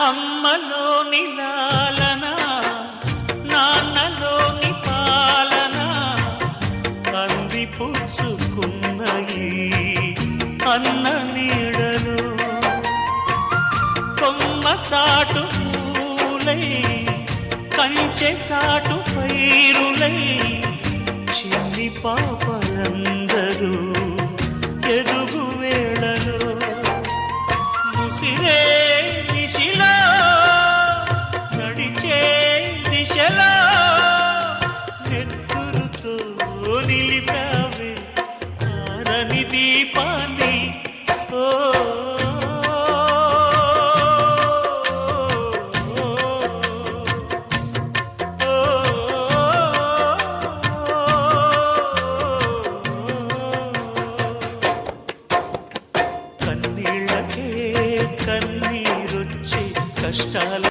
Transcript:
అమ్మలోని లాలన నాన్నలోని పాలన అందిపుచ్చుకున్నయి అన్న నీడలు కొమ్మ చాటు పూలై కంచె చాటు పైరులై చిన్ని పాపలందరూ ఎదుగు వేళలో ముసిరే దిశలో నడిచే దిశలో నెత్తురుతో నిలిపావే ఆరని దీపాన్ని ఓ కన్నీళ్ళకే కన్నీరొచ్చి కష్టాల